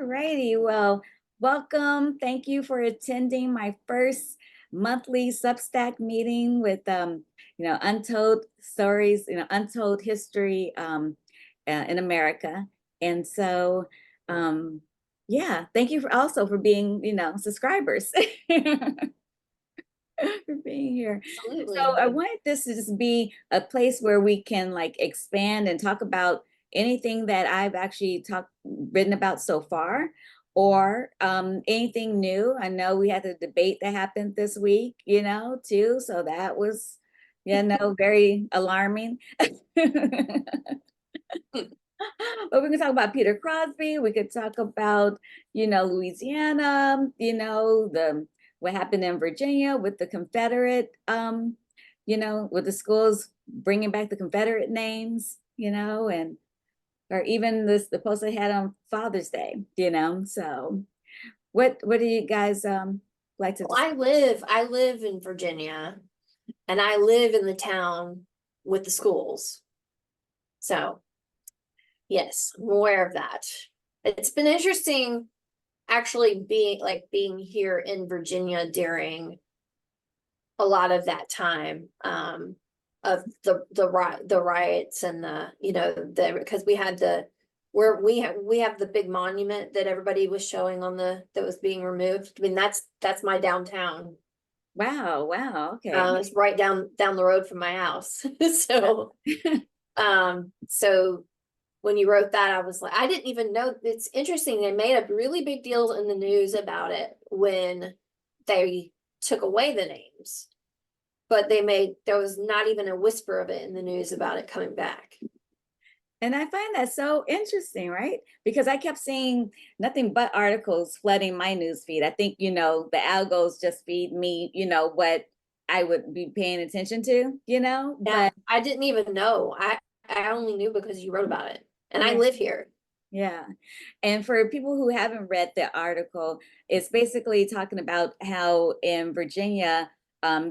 righty. Well, welcome. Thank you for attending my first monthly Substack meeting with untold stories, untold history in America. And so yeah, thank you for also for being, subscribers. For being here. So Absolutely. I wanted this to just be a place where we can like expand and talk about anything that I've actually written about so far, or anything new. I know we had the debate that happened this week, too. So that was, very alarming. But we can talk about Peter Crosby. We could talk about, Louisiana, the what happened in Virginia with the Confederate, with the schools bringing back the Confederate names, and or even the post I had on Father's Day, So, what do you guys like to Well, discuss? I live in Virginia, and I live in the town with the schools. So, yes, I'm aware of that. It's been interesting actually being here in Virginia during a lot of that time of the riots and because we had we have the big monument that everybody was showing that was being removed. I mean, that's my downtown. Wow, wow, okay. It's right down the road from my house. So so when you wrote that, I was like, I didn't even know. It's interesting. They made a really big deal in the news about it when they took away the names, but there was not even a whisper of it in the news about it coming back. And I find that so interesting, right? Because I kept seeing nothing but articles flooding my news feed. I think, the algos just feed me, what I would be paying attention to, Yeah, but I didn't even know. I only knew because you wrote about it, and I yeah, live here. yeah. And for people who haven't read the article, it's basically talking about how in Virginia,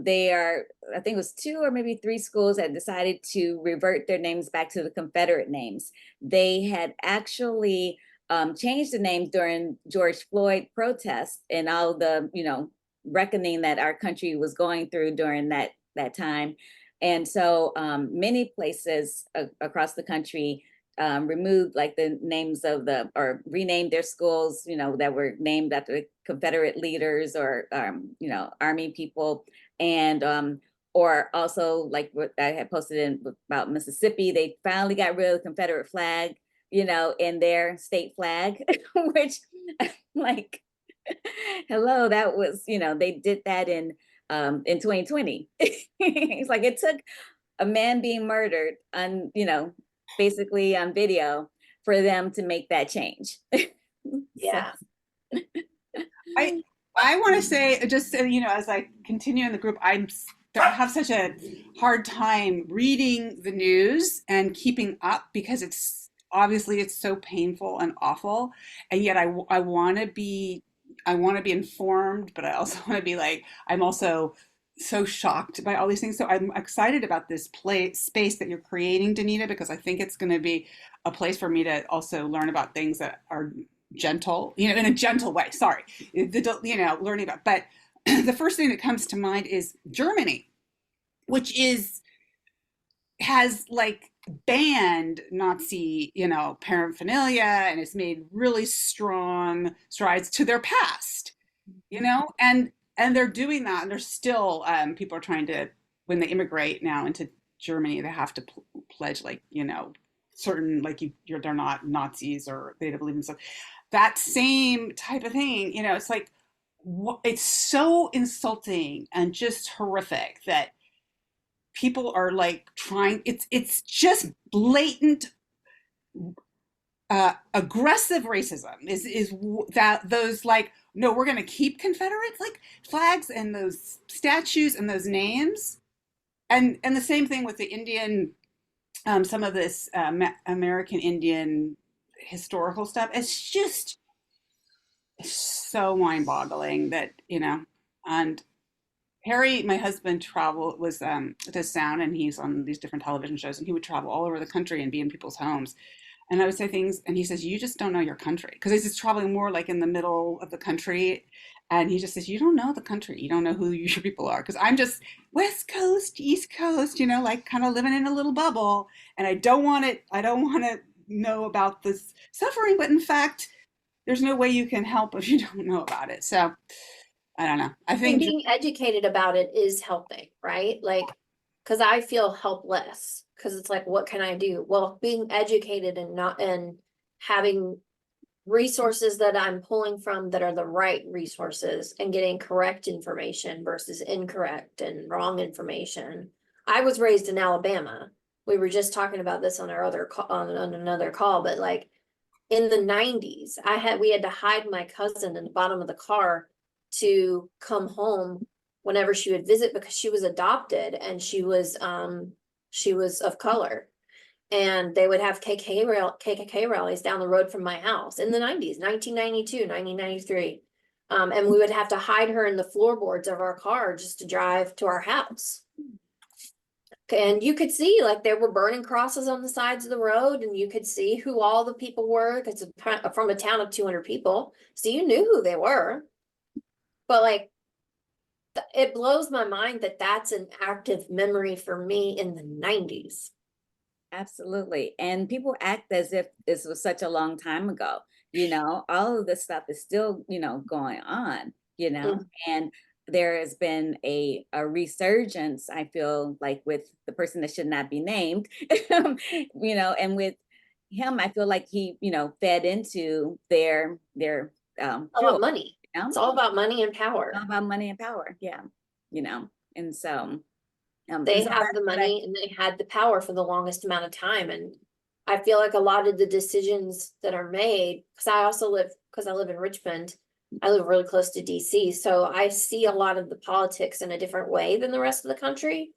they are, I think it was two or maybe three schools that decided to revert their names back to the Confederate names. They had actually changed the names during George Floyd protests and all the, reckoning that our country was going through during that time. And so many places across the country removed like the names or renamed their schools, that were named after Confederate leaders or, Army people. And, or also like what I had posted about Mississippi, they finally got rid of the Confederate flag, in their state flag, which like, hello, that was, they did that in 2020. It's like it took a man being murdered on, basically on video for them to make that change. So, Yeah. I I want to say just as I continue in the group, I have such a hard time reading the news and keeping up because it's so painful and awful, and yet I want to be informed, but I also want to be like I'm also so shocked by all these things. So I'm excited about this space that you're creating, Danita, because I think it's going to be a place for me to also learn about things that are gentle, in a gentle way. Sorry, learning about. But the first thing that comes to mind is Germany, which has like banned Nazi, paraphernalia, and has made really strong strides to their past, and they're doing that, and there's still people are trying to, when they immigrate now into Germany, they have to pledge like certain, like they're not Nazis or they don't believe in stuff. That same type of thing, it's like it's so insulting and just horrific that people are like trying. It's just blatant aggressive racism is that those like, no, we're going to keep Confederate like flags and those statues and those names, and the same thing with the Indian, some of this American Indian historical stuff. It's just so mind-boggling that and Harry, my husband, does sound, and he's on these different television shows, and he would travel all over the country and be in people's homes. And I would say things, and he says, "You just don't know your country," because he's traveling more like in the middle of the country, and he just says, "You don't know the country. You don't know who your people are." Because I'm just West Coast, East Coast, like kind of living in a little bubble, and I don't want it. I don't want to know about this suffering, but in fact, there's no way you can help if you don't know about it. So I don't know. I And think being educated about it is helping, right? Like, because I feel helpless because it's like, what can I do? Well, being educated and having resources that I'm pulling from that are the right resources and getting correct information versus incorrect and wrong information. I was raised in Alabama. We were just talking about this on our other call, on another call, but like in the 90s, we had to hide my cousin in the bottom of the car to come home whenever she would visit because she was adopted and she was of color. And they would have KKK rallies down the road from my house in the 90s, 1992, 1993. And we would have to hide her in the floorboards of our car just to drive to our house. And you could see like they were burning crosses on the sides of the road, and you could see who all the people were because it's from a town of 200 people. So you knew who they were. But like, it blows my mind that that's an active memory for me in the 90s. Absolutely. And people act as if this was such a long time ago. All of this stuff is still, going on, Mm. and there has been a resurgence, I feel like, with the person that should not be named, and with him, I feel like he, fed into their About fuel, money. you know, It's all about money and all power. about money and power. Yeah. And so, They and so have the that's what I, money and they had the power for the longest amount of time. And I feel like a lot of the decisions that are made, because I live in Richmond, I live really close to DC. So I see a lot of the politics in a different way than the rest of the country.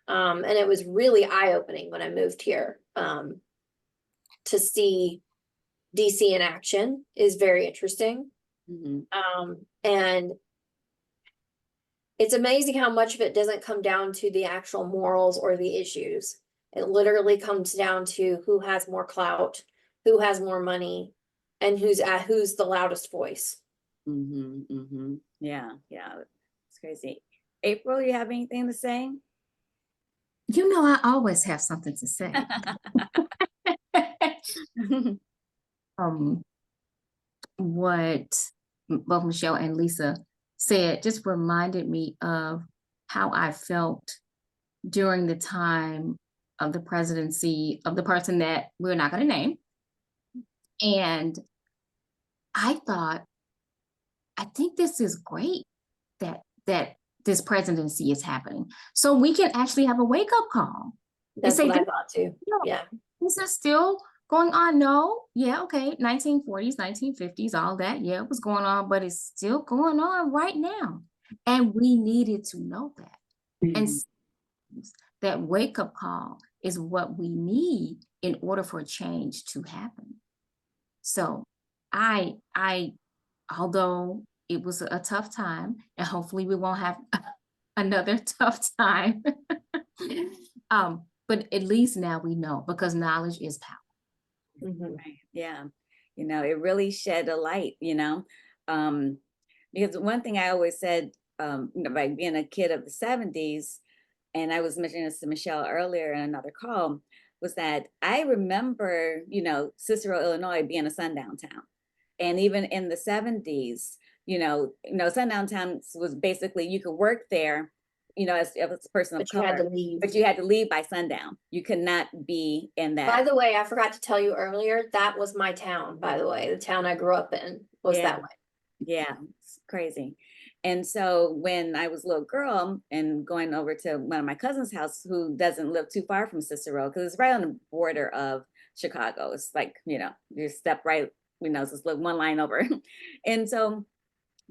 And it was really eye-opening when I moved here. To see DC in action is very interesting. Mhm. And it's amazing how much of it doesn't come down to the actual morals or the issues. It literally comes down to who has more clout, who has more money, and who's the loudest voice. Yeah, yeah. It's crazy. April, you have anything to say? I always have something to say. um, what both Michelle and Lisa said just reminded me of how I felt during the time of the presidency of the person that we're not going to name. And I thought, I think this is great that this presidency is happening. So we can actually have a wake-up call and That's say, what I thought too. no, Yeah. this is still going on. No, yeah, okay, 1940s, 1950s, all that, yeah, it was going on, but it's still going on right now. And we needed to know that. And Mhm. that wake-up call is what we need in order for change to happen. So I although it was a tough time, and hopefully we won't have another tough time. But at least now we know, because knowledge is power. Mhm. Right. Yeah. It really shed a light, um, because one thing I always said, by being a kid of the 70s, and I was mentioning this to Michelle earlier in another call, was that I remember, Cicero, Illinois being a sundown town. And even in the 70s, sundown towns was basically you could work there, as a person of But you had color, to leave. but you had to leave by sundown. You could not be in By that. the way, I forgot to tell you earlier, that was my town, by the way. The town I grew up in was Yeah. that way. Yeah, it's crazy. And so when I was a little girl and going over to one of my cousin's house, who doesn't live too far from Cicero, because it's right on the border of Chicago. It's like, you step right, it's just like one line over. And so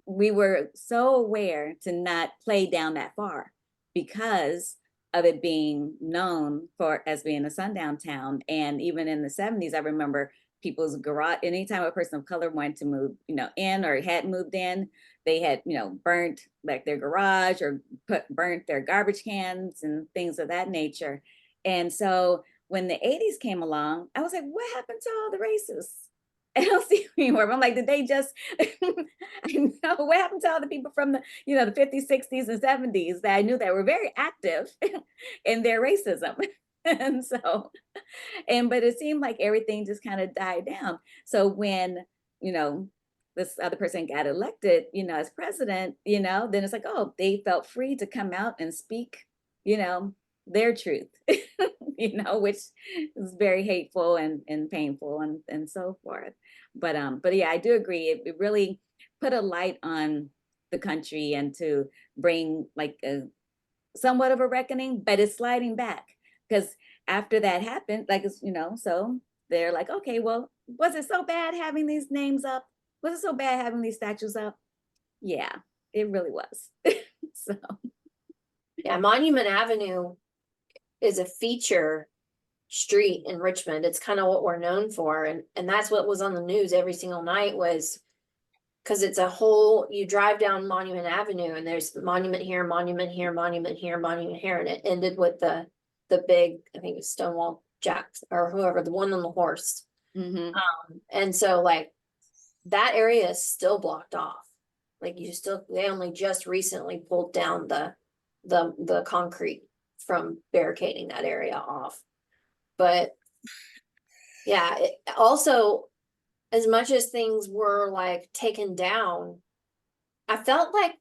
we were so aware to not play down that far because of it being known for as being a sundown town. And even in the 70s, I remember people's garage, anytime a person of color wanted to move, in or had moved in, they had, burnt like their garage or burnt their garbage cans and things of that nature. And so when the 80s came along, I was like, what happened to all the races? I don't see anymore. I'm like, did they just, I know, what happened to all the people from the, the 50s, 60s, and 70s that I knew that were very active in their racism. And so, but it seemed like everything just kind of died down. So when, you know, this other person got elected, as president, then it's like, oh, they felt free to come out and speak, their truth, which is very hateful and painful and so forth. But yeah, I do agree. It really put a light on the country and to bring like a somewhat of a reckoning, but it's sliding back because after that happened, like, so they're like, okay, well, was it so bad having these names up? Was it so bad having these statues up? Yeah, it really was. So, Yeah, Monument Avenue is a feature street in Richmond. It's kind of what we're known for. And that's what was on the news every single night was because it's a whole, you drive down Monument Avenue and there's monument here, monument here, monument here, monument here. And it ended with the big, I think it's Stonewall Jack or whoever, the one on the horse. mhm. And so like that area is still blocked off. Like they only just recently pulled down the concrete from barricading that area off. But yeah, also, as much as things were like taken down, I felt like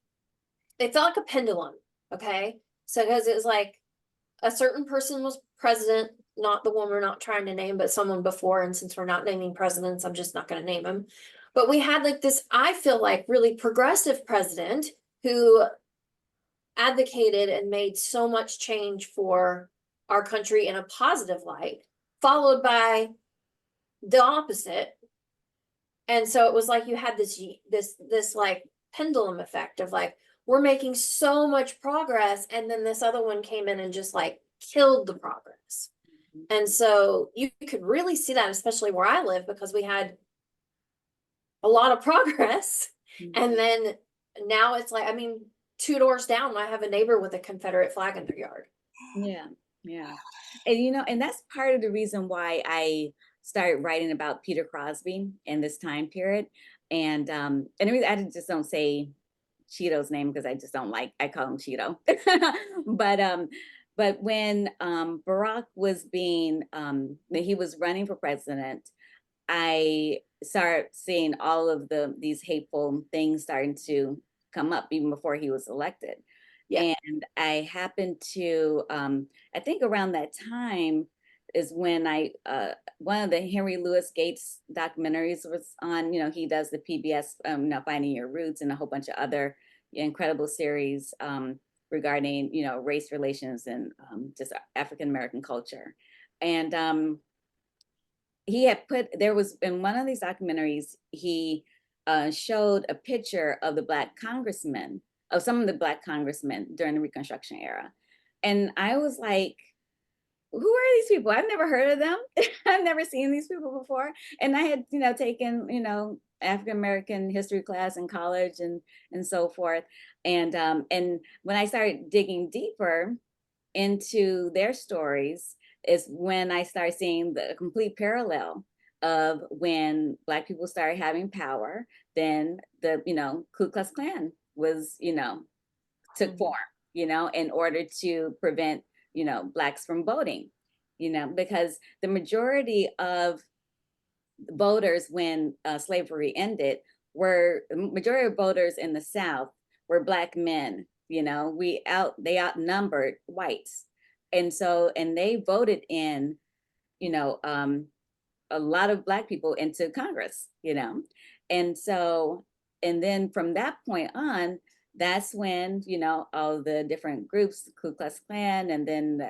it felt like a pendulum. Okay. So, because it was like a certain person was president, not the one we're not trying to name, but someone before. And since we're not naming presidents, I'm just not going to name him. But we had like this, I feel like, really progressive president who advocated and made so much change for our country in a positive light, followed by the opposite. And so it was like you had this like pendulum effect of like, we're making so much progress, and then this other one came in and just like killed the progress. And so you could really see that, especially where I live, because we had a lot of progress. And then now it's like, I mean, 2 doors down, I have a neighbor with a Confederate flag in their yard. Yeah, yeah. And that's part of the reason why I started writing about Peter Crosby in this time period. And the reason I just don't say Cheeto's name because I just don't like, I call him Cheeto. But when Barack was when he was running for president, I started seeing all of these hateful things starting to come up even before he was elected. Yeah. And I happened to, I think around that time is when one of the Henry Louis Gates documentaries was on, he does the PBS, Finding Your Roots, and a whole bunch of other incredible series regarding, race relations and just African-American culture. And there was in one of these documentaries, he showed a picture of some of the Black congressmen during the Reconstruction era. And I was like, who are these people? I've never heard of them. I've never seen these people before. And I had, taken, African-American history class in college and so forth. And when I started digging deeper into their stories is when I started seeing the complete parallel of when Black people started having power, then the, Klu Klux Klan was, took form, in order to prevent, Blacks from voting, because the majority of voters when slavery ended majority of voters in the South were Black men. They outnumbered whites. And they voted in, a lot of Black people into Congress, and then from that point on, that's when, all the different groups, the Ku Klux Klan, and then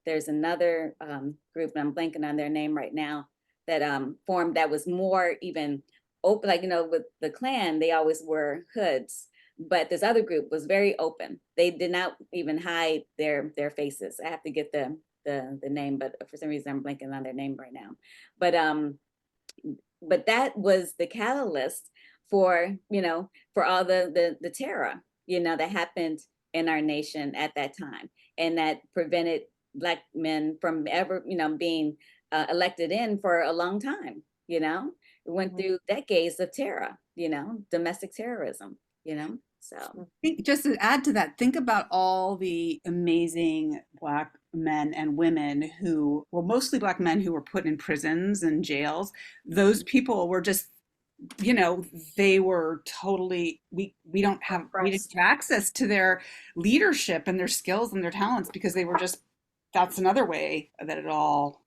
there's another group, and I'm blanking on their name right now, that formed that was more even open, like, with the Klan, they always wore hoods. But this other group was very open. They did not even hide their faces. I have to get the name, but for some reason I'm blanking on their name right now. But that was the catalyst for for all the terror that happened in our nation at that time, and that prevented Black men from ever, being elected in for a long time. We went through decades of terror, domestic terrorism, so. Just to add to that, think about all the amazing Black men and women who, well, mostly Black men who were put in prisons and jails. Those people were just, they were totally, we didn't have access to their leadership and their skills and their talents because they were just, that's another way that it all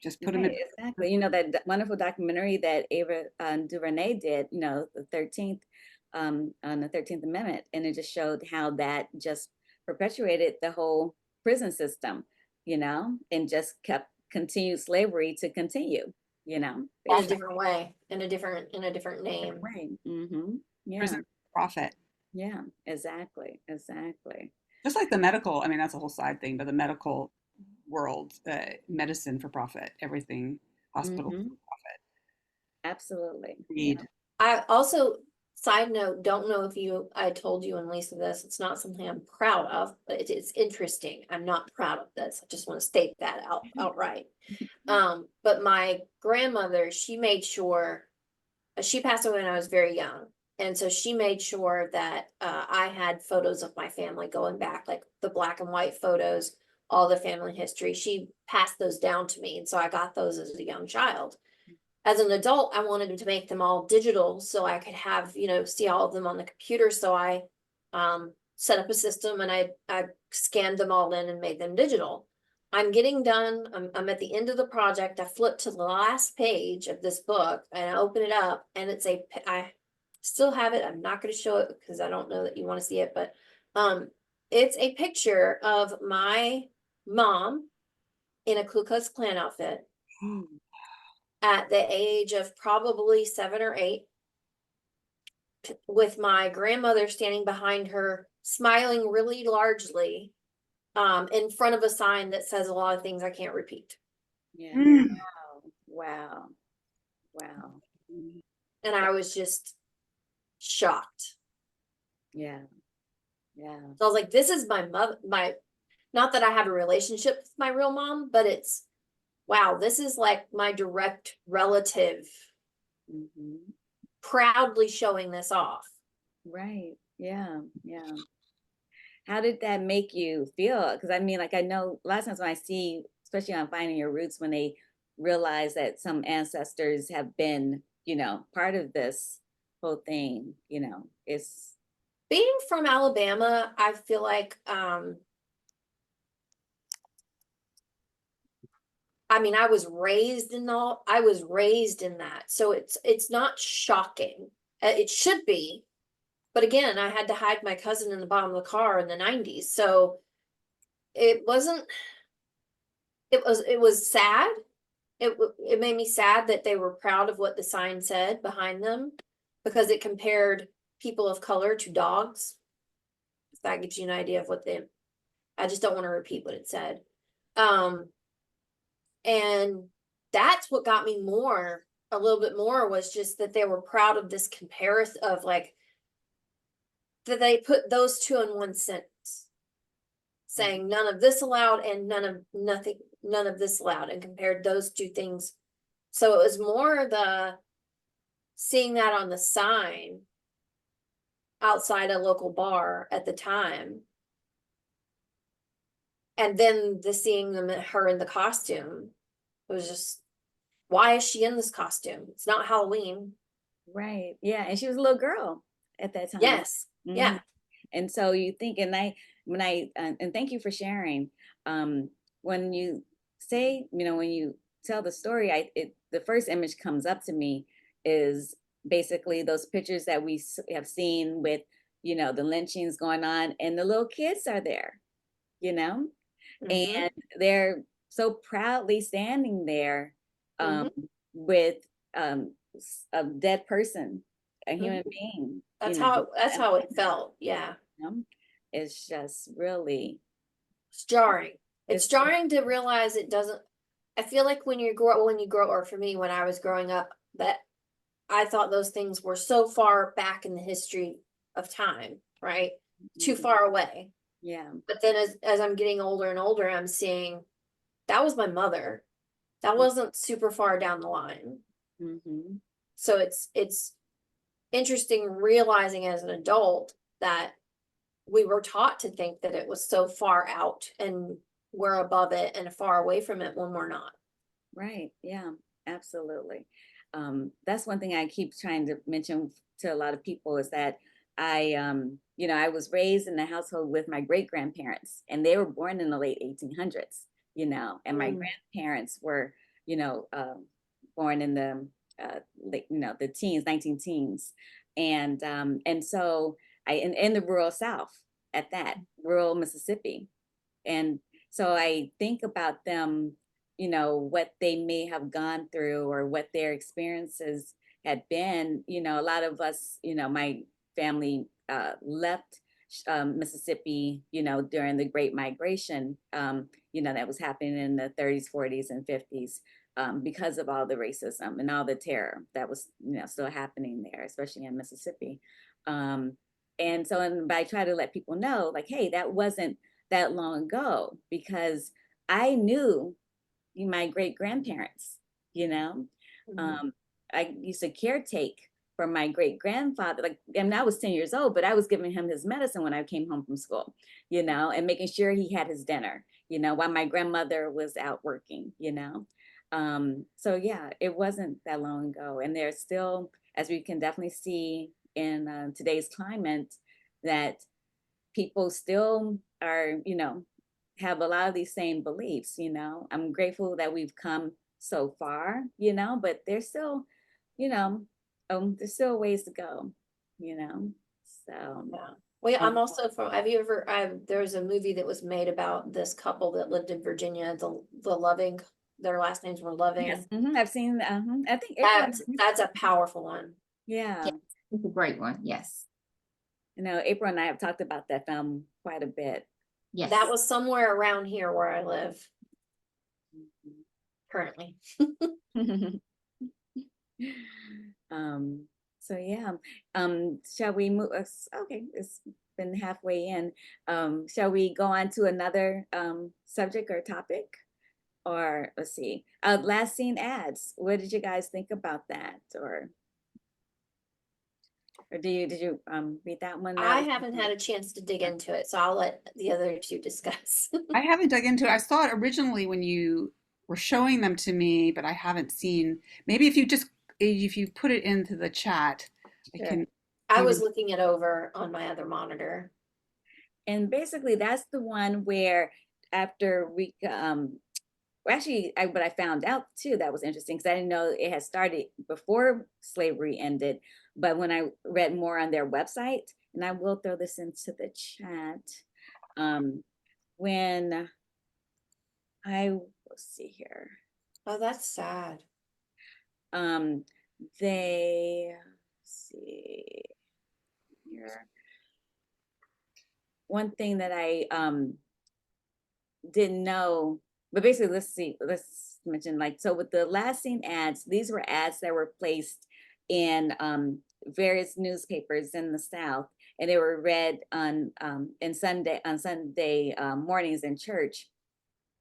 just put them in. Exactly. That wonderful documentary that Ava DuVernay did, the 13th, on the 13th Amendment. And it just showed how that just perpetuated the whole prison system, and just kept continued slavery to continue, in a different way, in a different name. Right. Mm-hmm. Yeah. Prison profit. Yeah, exactly. Just like the medical, I mean, that's a whole side thing, but the medical world, medicine for profit, everything, hospital for profit. Absolutely. Read. I also, side note, don't know if I told you and Lisa this, it's not something I'm proud of, but it is interesting. I'm not proud of this. I just want to state that outright. But my grandmother, she made sure, she passed away when I was very young. And so she made sure that I had photos of my family going back, like the black and white photos, all the family history. She passed those down to me. And so I got those as a young child. As an adult, I wanted to make them all digital so I could have, see all of them on the computer. So I set up a system and I scanned them all in and made them digital. I'm getting done. I'm at the end of the project. I flip to the last page of this book and I open it up and I still have it. I'm not going to show it because I don't know that you want to see it, but it's a picture of my mom in a Klu Klux Klan outfit at the age of probably 7 or 8, with my grandmother standing behind her, smiling really largely, in front of a sign that says a lot of things I can't repeat. Yeah. Wow. And I was just shocked. Yeah. So I was like, this is my mother, not that I have a relationship with my real mom, but it's, wow, this is like my direct relative proudly showing this off. Right. Yeah. How did that make you feel? Because I mean, like, I know a lot of times when I see, especially on Finding Your Roots, when they realize that some ancestors have been, part of this whole thing, it's. Being from Alabama, I feel like, I mean, I was raised in that. So it's not shocking. It should be. But again, I had to hide my cousin in the bottom of the car in the 90s. So it was sad. It made me sad that they were proud of what the sign said behind them, because it compared people of color to dogs. If that gives you an idea of I just don't want to repeat what it said. And that's what got me a little bit more, was just that they were proud of this comparison of like, that they put those two in one sentence, saying none of this allowed and none of this allowed, and compared those two things. So it was more the seeing that on the sign outside a local bar at the time, and then seeing her in the costume. It was just, why is she in this costume? It's not Halloween. Right. Yeah. And she was a little girl at that time. Yes. Yeah. And so you think, and thank you for sharing. When you say, when you tell the story, the first image comes up to me is basically those pictures that we have seen with, the lynchings going on, and the little kids are there, and they're so proudly standing there with a dead person, a human being. That's how it felt. Yeah. It's just really, it's jarring. It's jarring to realize it doesn't. I feel like when you grow, or for me, when I was growing up, that I thought those things were so far back in the history of time, right? Too far away. Yeah. But then as I'm getting older and older, I'm seeing that was my mother. That wasn't super far down the line. Mm-hmm. So it's interesting realizing as an adult that we were taught to think that it was so far out and we're above it and far away from it when we're not. Right. Yeah, absolutely. That's one thing I keep trying to mention to a lot of people is that I was raised in a household with my great grandparents, and they were born in the late 1800s, and my grandparents were, you know, born in the the teens, 19 teens. And so in the rural South at that, rural Mississippi. And so I think about them, what they may have gone through or what their experiences had been. A lot of us, my family left Mississippi, during the Great Migration, that was happening in the 30s, 40s, and 50s. Because of all the racism and all the terror that was, still happening there, especially in Mississippi. But I try to let people know, like, hey, that wasn't that long ago, because I knew my great grandparents, you know. Mhm. I used to caretake for my great grandfather. Like, I mean, I was 10 years old, but I was giving him his medicine when I came home from school, and making sure he had his dinner, while my grandmother was out working, So yeah, it wasn't that long ago. And there's still, as we can definitely see in today's climate, that people still are, have a lot of these same beliefs, I'm grateful that we've come so far, but you know, there's still ways to go, you know, so. Yeah. Well, yeah, um, I'm also from, have you ever, there was a movie that was made about this couple that lived in Virginia, the Loving, their last names were yes, Loving. I've seen, I think April. That's a powerful one. Yeah, Yes, it's a great one. Yes. April and I have talked about that film quite a bit. Yes. That was somewhere around here where I live currently. Um, so yeah, shall we move? Okay, it's been halfway in. Shall we go on to another subject or topic? Or let's see, last seen ads. What did you guys think about that? Or did you read that one? I haven't had a chance to dig into it, so I'll let the other two discuss. I haven't dug into it. I saw it originally when you were showing them to me, but I haven't seen. Maybe if you put it into the chat, I Sure. can I was even. looking it over on my other monitor. And basically, that's the one where after we well, actually, what I found out too that was interesting, because I didn't know it had started before slavery ended. But when I read more on their website, and I will throw this into the chat, when let's see here, Oh, that's sad. um, they let's see here. One thing that I didn't know, but basically, let's mention, like, so with the last seen ads, these were ads that were placed in various newspapers in the South, and they were read on Sunday mornings in church,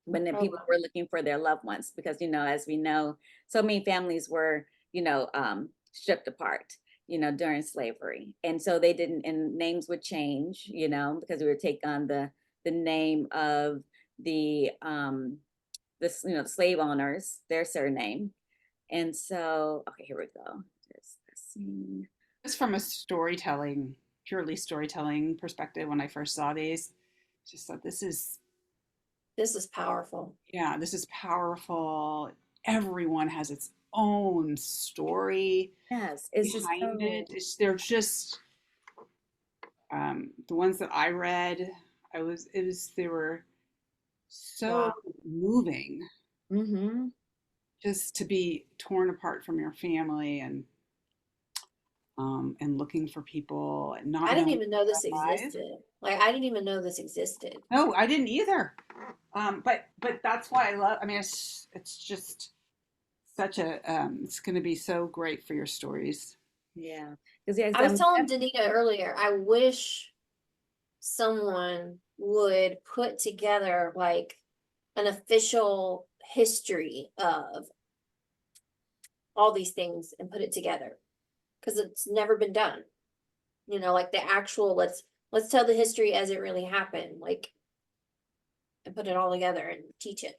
when the Oh, people wow. were looking for their loved ones, because as we know, so many families were stripped apart, during slavery, and so they didn't, and names would change, because we would take on the name of the slave owners, their surname. And so, okay, here we go. There's the scene. Just from a purely storytelling perspective, when I first saw these, just thought This is powerful. yeah, this is powerful. Everyone has its own story Yes, it's just behind so. it. They're just the ones that I read. They were so Wow. moving, Mm-hmm. just to be torn apart from your family and looking for people and I not didn't knowing even know this they're alive. existed. Like, I didn't even know this existed. No, I didn't either. But that's why I love. I mean, it's just such a. It's going to be so great for your stories. Yeah, because yes, I was telling Danita earlier, I wish someone would put together like an official history of all these things and put it together, because it's never been done. You know, like the actual, let's tell the history as it really happened, like, and put it all together and teach it.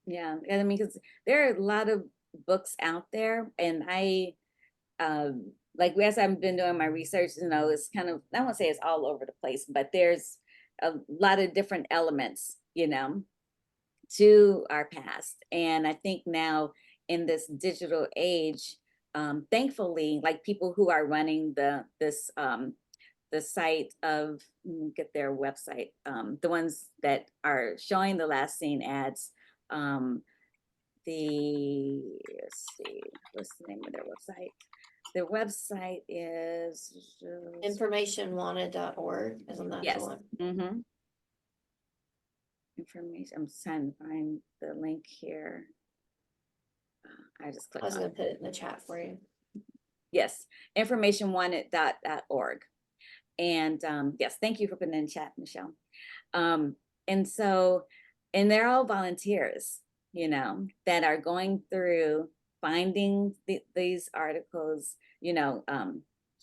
Yeah, and I mean, because there are a lot of books out there, and like as I've been doing my research, you know, it's kind of, I won't say it's all over the place, but there's a lot of different elements, you know, to our past. And I think now in this digital age, thankfully, like people who are running the site of, get their website, the ones that are showing the last seen ads, um, let's see, what's the name of their website? Their website is Informationwanted.org, isn't that yes. the one? Mm-hmm. Information. I'm trying to find the link here. I just I clicked was on gonna it. put it in the chat for you. Yes, informationwanted.org. And yes, thank you for putting in chat, Michelle. Um, and so, and they're all volunteers, you know, that are going through finding these articles, you know,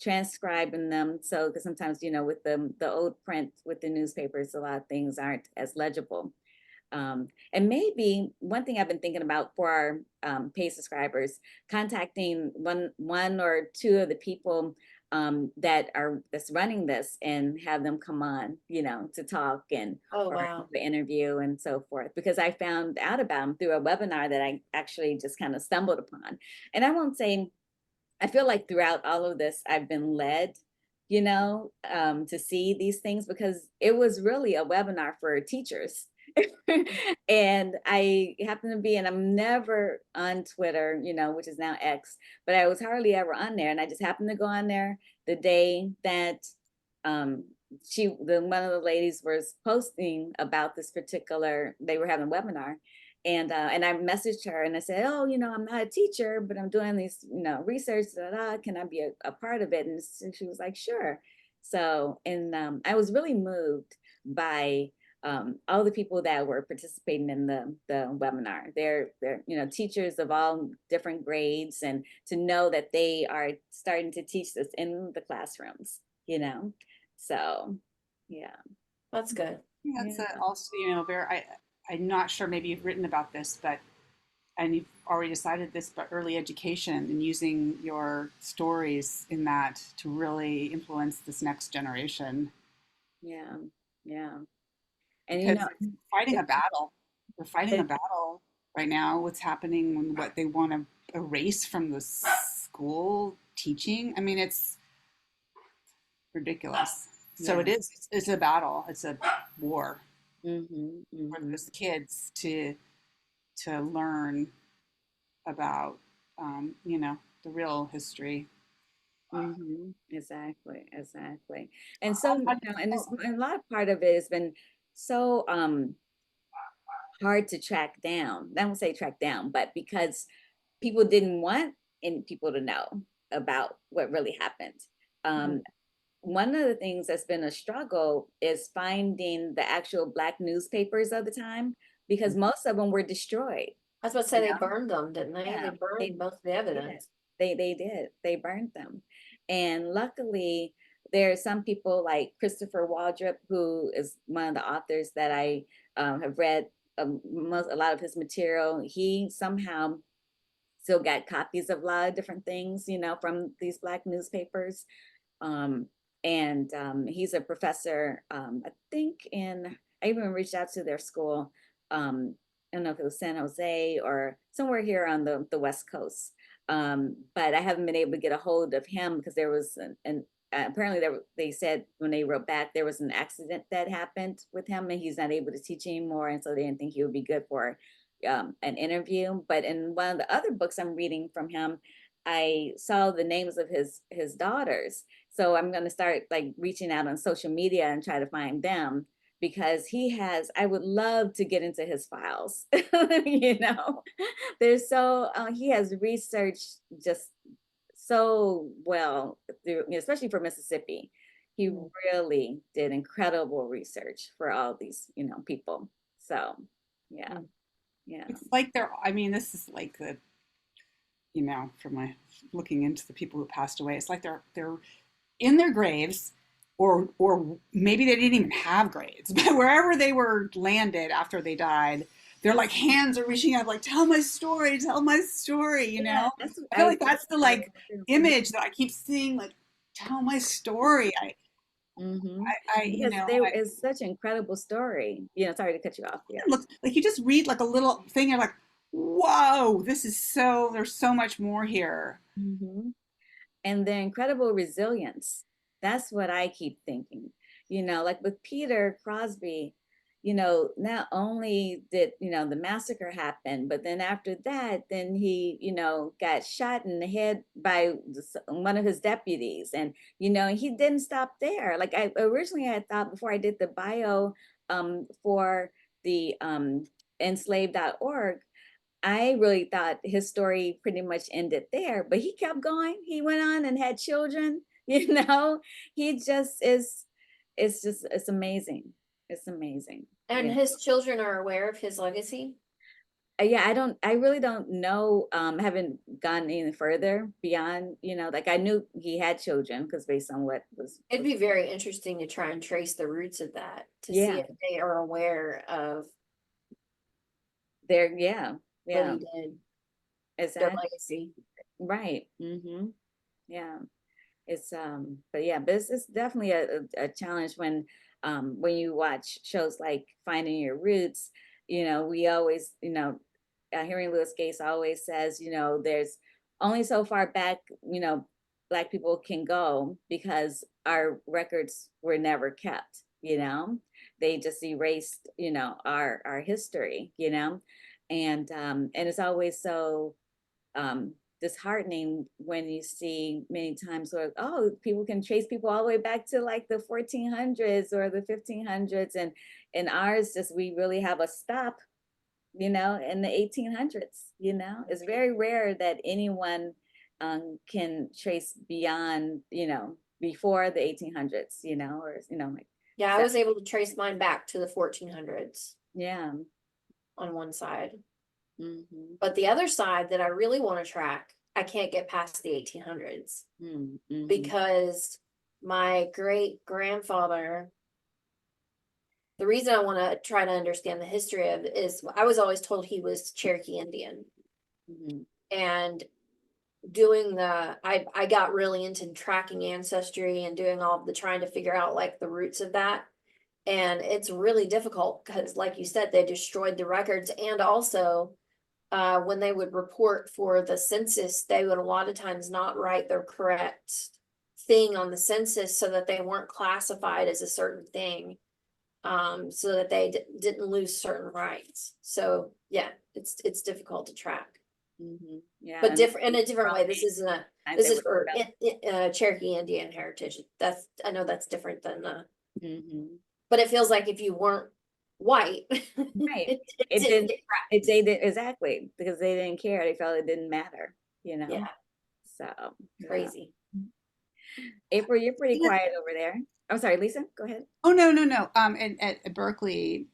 transcribing them. So, because sometimes, you know, with the old print with the newspapers, a lot of things aren't as legible. And maybe one thing I've been thinking about for our paid subscribers, contacting one or two of the people that's running this and have them come on, you know, to talk and Oh, or wow. the interview and so forth. Because I found out about them through a webinar that I actually just kind of stumbled upon. And I won't say, I feel like throughout all of this, I've been led, you know, to see these things because it was really a webinar for teachers. And I happen to be, and I'm never on Twitter, you know, which is now X, but I was hardly ever on there. And I just happened to go on there the day that um, one of the ladies was posting about this particular, they were having a webinar. And I messaged her and I said, oh, you know, I'm not a teacher, but I'm doing this, you know, research, can I be a part of it? And she was like, sure. So, and I was really moved by all the people that were participating in the webinar. They're you know, teachers of all different grades, and to know that they are starting to teach this in the classrooms, you know. So yeah. That's good. Yeah, that's Yeah. also, you know, I'm not sure, maybe you've written about this, but, and you've already decided this, but early education and using your stories in that to really influence this next generation. Yeah, yeah. And you Because know, it's fighting a battle. We're fighting a it, battle right now. What's happening and what they want to erase from the school teaching. I mean, it's ridiculous. So yeah. it is. It's a battle. It's a war Mm-hmm, for mm-hmm. those kids to learn about, you know, the real history. Mm-hmm. Exactly, exactly. And so, How you know, and difficult. it's and a lot of part of it has been so hard to track down. I won't say track down, but because people didn't want people to know about what really happened. Um, One of the things that's been a struggle is finding the actual Black newspapers of the time, because most of them were destroyed. I was about to say You they know? burned them, didn't they? Yeah, They burned they most of the did. evidence. They did. They burned them. And luckily, there are some people like Christopher Waldrop, who is one of the authors that I have read a lot of his material. He somehow still got copies of a lot of different things, you know, from these Black newspapers. Um, and he's a professor, I think I even reached out to their school. I don't know if it was San Jose or somewhere here on the West Coast. But I haven't been able to get a hold of him because there was apparently they said when they wrote back, there was an accident that happened with him and he's not able to teach anymore. And so they didn't think he would be good for an interview. But in one of the other books I'm reading from him, I saw the names of his daughters. So I'm going to start like reaching out on social media and try to find them, because I would love to get into his files. You know, he has researched just so well through, especially for Mississippi. He really did incredible research for all these, people. So, yeah, yeah. It's like I mean, this is like from my looking into the people who passed away, it's like they're in their graves, or maybe they didn't even have graves, but wherever they were landed after they died, their like hands are reaching out like, tell my story, tell my story, Yeah, that's I feel like that's the like image that I keep seeing, like, tell my story. Mm-hmm. I Because there is such an incredible story. Sorry to cut you off. Yeah. look, like, you just read like a little thing, you're like, whoa, there's so much more here. Mm-hmm. And their incredible resilience. That's what I keep thinking. Like with Peter Crosby, not only did, the massacre happen, but then after that, then he, got shot in the head by one of his deputies. And, he didn't stop there. Like I originally had thought before I did the bio for the enslaved.org, I really thought his story pretty much ended there, but he kept going. He went on and had children, He just is, it's amazing. It's amazing. And his children are aware of his legacy? Yeah, I really don't know, haven't gone any further beyond, like I knew he had children because based on what was. It'd be very interesting to try and trace the roots of that, to see if they are aware of Yeah. what he did, Exactly. their legacy. Right. Yeah. But yeah, but it's definitely a challenge when you watch shows like Finding Your Roots. We always, hearing Lewis Gates always says, there's only so far back, Black people can go because our records were never kept. They just erased, our history. And it's always so disheartening when you see many times where, oh, people can trace people all the way back to like the 1400s or the 1500s, and ours just, we really have a stop, in the 1800s. It's very rare that anyone can trace beyond, before the 1800s, or like. Yeah, So, I was able to trace mine back to the 1400s yeah. on one side. Mm-hmm. But the other side that I really want to track, I can't get past the 1800s Mm-hmm. because my great grandfather, the reason I want to try to understand the history of it is I was always told he was Cherokee Indian. Mm-hmm. And I got really into tracking ancestry and doing all the trying to figure out like the roots of that. And it's really difficult because, like you said, they destroyed the records. And also, when they would report for the census, they would a lot of times not write the correct thing on the census so that they weren't classified as a certain thing, so that they didn't lose certain rights. So yeah, it's difficult to track. Mm-hmm. Yeah, but different in a different way. This is for Cherokee Indian heritage. I know that's different than mm-hmm. But it feels like if you weren't white, right, it didn't get tracked. they did exactly because they didn't care. They felt it didn't matter. Yeah, So crazy. Yeah. April, you're pretty quiet over there. I'm sorry, Lisa. Go ahead. Oh, no. At Berkeley,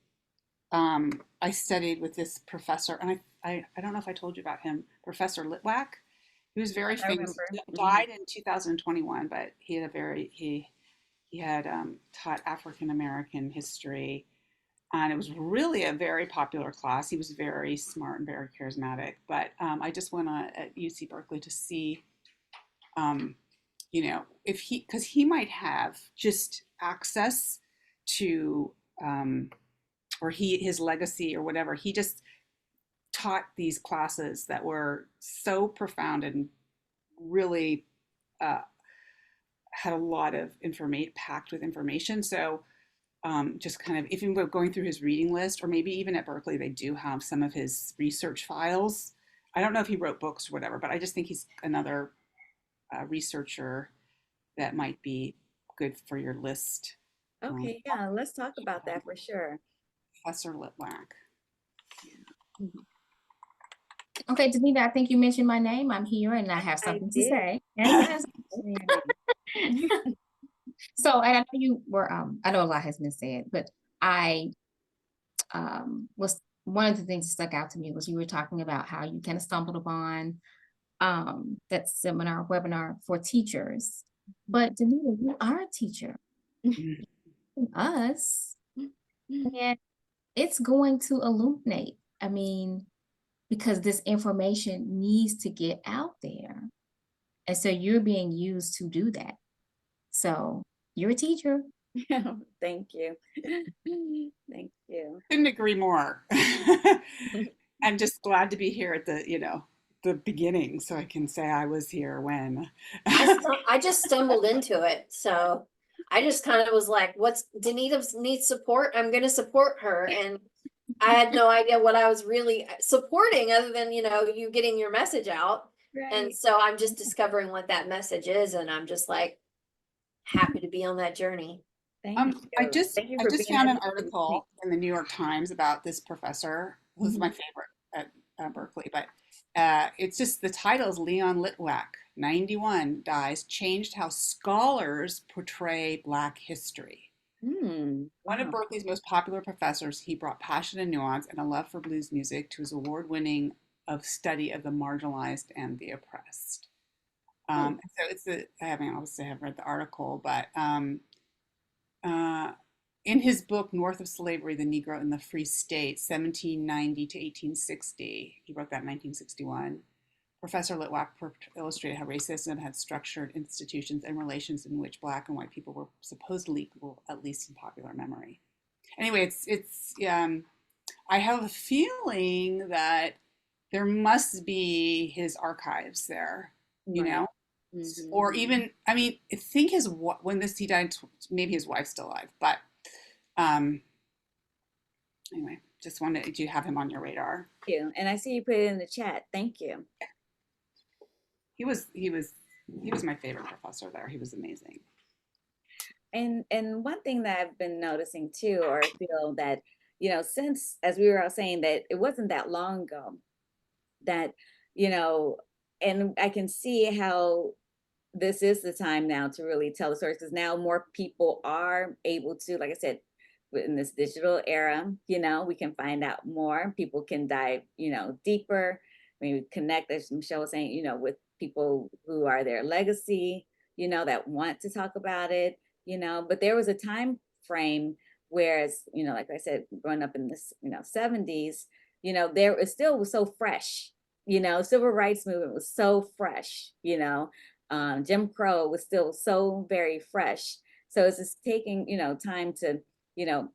I studied with this professor, and I don't know if I told you about him, Professor Litwack. He was very famous. Died in 2021, but he had taught African American history, and it was really a very popular class. He was very smart and very charismatic. But I just went on at UC Berkeley to see, if because he might have just access to, or his legacy or whatever. He just taught these classes that were so profound and really had a lot of information packed with information. So just kind of, if you were going through his reading list, or maybe even at Berkeley, they do have some of his research files. I don't know if he wrote books or whatever, but I just think he's another researcher that might be good for your list. Okay, yeah, let's talk about that for sure. Professor Litwack. Mm-hmm. Okay, Danita, I think you mentioned my name. I'm here and I have something to say. So, and I know you were, I know a lot has been said, but I was one of the things that stuck out to me was you were talking about how you kind of stumbled upon that seminar webinar for teachers. But Danita, you are a teacher, Mhm. us, and it's going to illuminate. I mean, because this information needs to get out there. And so you're being used to do that. So you're a teacher. Thank you. Thank you. Couldn't agree more. I'm just glad to be here at the, the beginning so I can say I was here when. I just stumbled into it, so I just kind of was like, "What's Danita needs support? I'm going to support her." And I had no idea what I was really supporting, other than you getting your message out. And Right. so I'm just discovering what that message is, and I'm just like happy to be on that journey. Thank I you. just Thank you I for just being found an educated. article in the New York Times about this professor who's Mhm. my favorite at Berkeley, but it's just the title is Leon Litwack, 91, dies, changed how scholars portray Black history. One of Wow. Berkeley's most popular professors, he brought passion and nuance and a love for blues music to his award-winning of study of the marginalized and the oppressed. So it's I mean, obviously I haven't read the article, but uh, in his book, North of Slavery, The Negro in the Free State, 1790 to 1860, he wrote that in 1961, Professor Litwack illustrated how racism had structured institutions and relations in which Black and white people were supposedly equal, at least in popular memory. Anyway, I have a feeling that there must be his archives there, you Right. know? Or even, I mean, I think when he died, maybe his wife's still alive, but um, anyway, just wanted to have him on your radar. Thank you. And I see you put it in the chat. Thank you. He was my favorite professor there. He was amazing. And one thing that I've been noticing too, or I feel that, since as we were all saying that it wasn't that long ago that, you know, and I can see how this is the time now to really tell the stories because now more people are able to, like I said, in this digital era, we can find out more. People can dive, deeper, maybe connect, as Michelle was saying, with people who are their legacy, that want to talk about it, but there was a time frame whereas, like I said, growing up in this, 70s, there it still was so fresh, civil rights movement was so fresh, Jim Crow was still so very fresh. So it's just taking, time to, you know,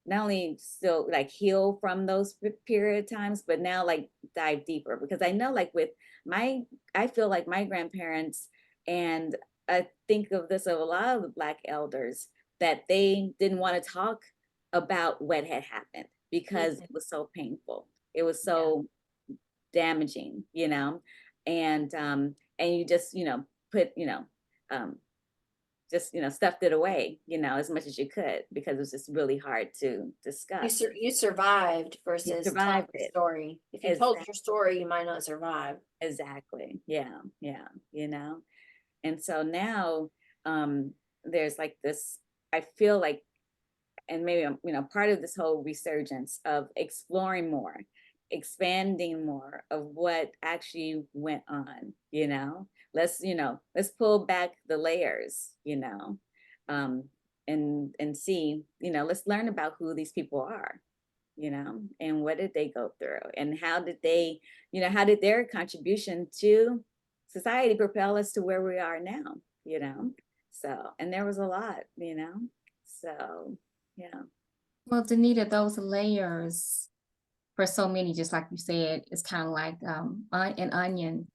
not only still like heal from those period of times, but now like dive deeper because I know like with I feel like my grandparents, and I think of this of a lot of the Black elders that they didn't want to talk about what had happened because it was so painful. It was so damaging, and you just, put, um, just, stuffed it away, as much as you could because it was just really hard to discuss. You survived You versus telling survived the it. story. If you told Exactly. your story, you might not survive. Exactly. Yeah. Yeah. And so now there's like this, I feel like, and maybe I'm, part of this whole resurgence of exploring more, expanding more of what actually went on, let's pull back the layers, um, and see, let's learn about who these people are, and what did they go through and how did they, how did their contribution to society propel us to where we are now, so, and there was a lot, so yeah. Well, Danita, those layers for so many, just like you said, it's kind of like an onion,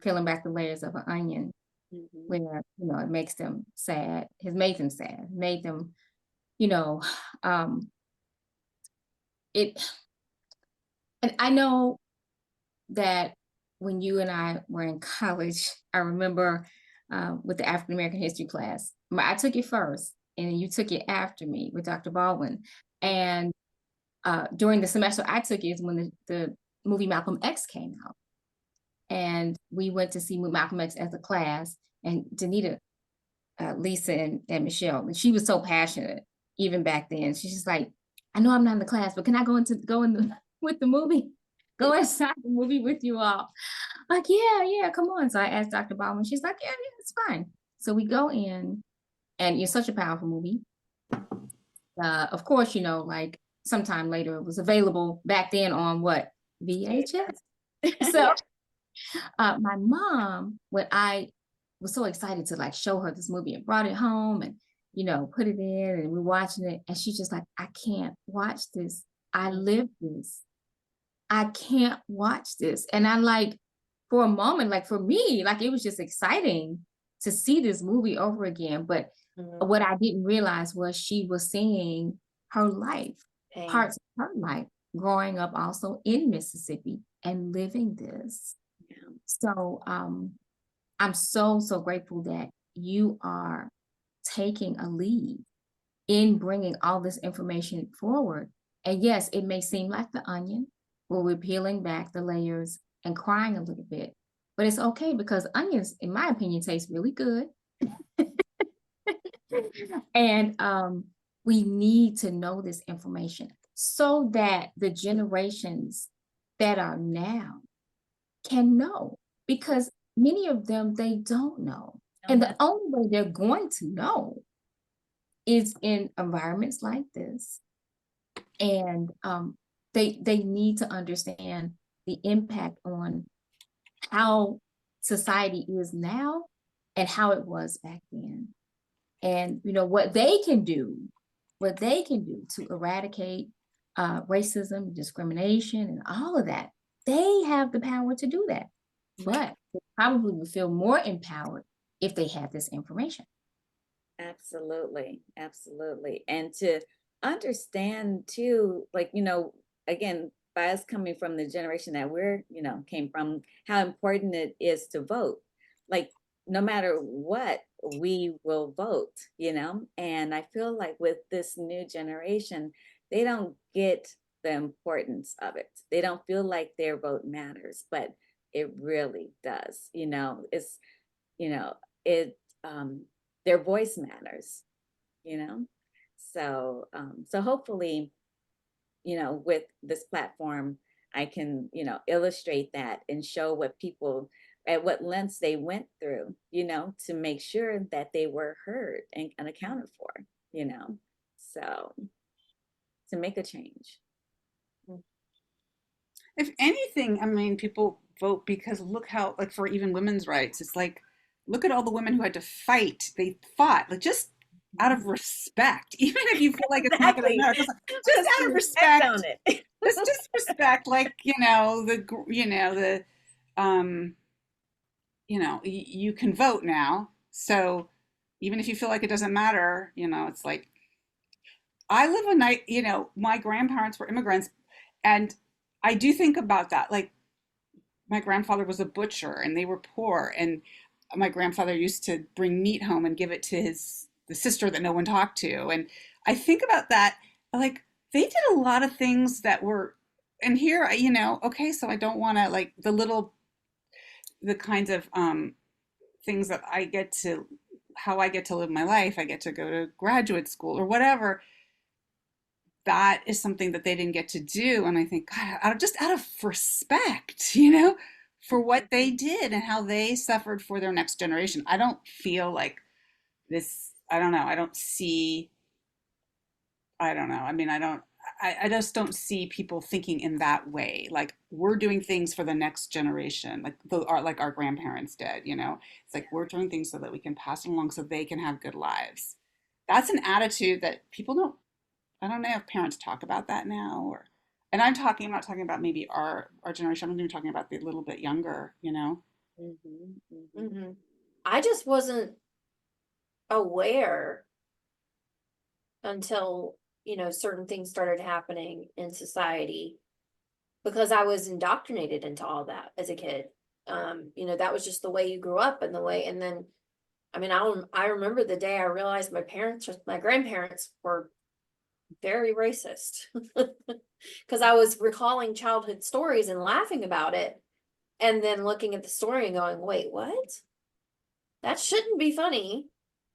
peeling back the layers of an onion, Mhm. where it makes them sad. It made them sad. Made them, you know, um, it. And I know that when you and I were in college, I remember with the African American history class, I took it first, and you took it after me with Dr. Baldwin. And during the semester I took it is when the movie Malcolm X came out. And we went to see Malcolm X as a class. And Danita, Lisa and Michelle, and she was so passionate even back then. She's just like, I know I'm not in the class, but can I go in the with the movie? Go inside the movie with you all. Like, yeah, come on. So I asked Dr. Baldwin. She's like, yeah, it's fine. So we go in, and it's such a powerful movie. Of course, like sometime later it was available back then on what? VHS. So my mom, when I was so excited to like show her this movie and brought it home and put it in and we're watching it, and she's just like, I can't watch this. I live this. I can't watch this. And I'm like, for a moment, like for me, like it was just exciting to see this movie over again. But what I didn't realize was she was seeing her life, Pain. parts of her life, growing up also in Mississippi and living this. Yeah. So I'm so grateful that you are taking a lead in bringing all this information forward. And yes, it may seem like the onion, where we're peeling back the layers and crying a little bit, but it's okay because onions, in my opinion, taste really good. And we need to know this information so that the generations that are now can know, because many of them, they don't know. And the only way they're going to know is in environments like this. And they need to understand the impact on how society is now and how it was back then. And what they can do to eradicate racism, discrimination, and all of that. They have the power to do that. But they probably would feel more empowered if they had this information. Absolutely. And to understand too, like, again, by us coming from the generation that we're, came from, how important it is to vote. Like, no matter what, we will vote, and I feel like with this new generation, they don't get the importance of it. They don't feel like their vote matters, but it really does. It's, it, their voice matters, so hopefully, with this platform, I can, illustrate that and show what people, at what lengths they went through, to make sure that they were heard and accounted for, so to make a change. If anything, I mean, people vote because look how, like, for even women's rights, it's like, look at all the women who had to fight. They fought, like, just out of respect, even if you feel like it's not going to matter. Just out of respect on it. just respect, like, you can vote now. So even if you feel like it doesn't matter, it's like, I live a night, my grandparents were immigrants, and I do think about that. Like, my grandfather was a butcher and they were poor, and my grandfather used to bring meat home and give it to the sister that no one talked to. And I think about that, like, they did a lot of things that were, and here, okay, so I don't want to, like, the kinds of things that how I get to live my life. I get to go to graduate school or whatever. That is something that they didn't get to do. And I think, God, just out of respect, for what they did and how they suffered for their next generation. I don't feel like this, I don't know. I don't know. I mean, I just don't see people thinking in that way. Like, we're doing things for the next generation, like our grandparents did, It's like, we're doing things so that we can pass it along so they can have good lives. That's an attitude that people I don't know if parents talk about that now, and I'm not talking about maybe our generation. I'm even talking about the little bit younger, I just wasn't aware until, certain things started happening in society, because I was indoctrinated into all that as a kid. That was just the way you grew up, and then, I mean, I remember the day I realized my grandparents were very racist, because I was recalling childhood stories and laughing about it, and then looking at the story and going, wait, what? That shouldn't be funny.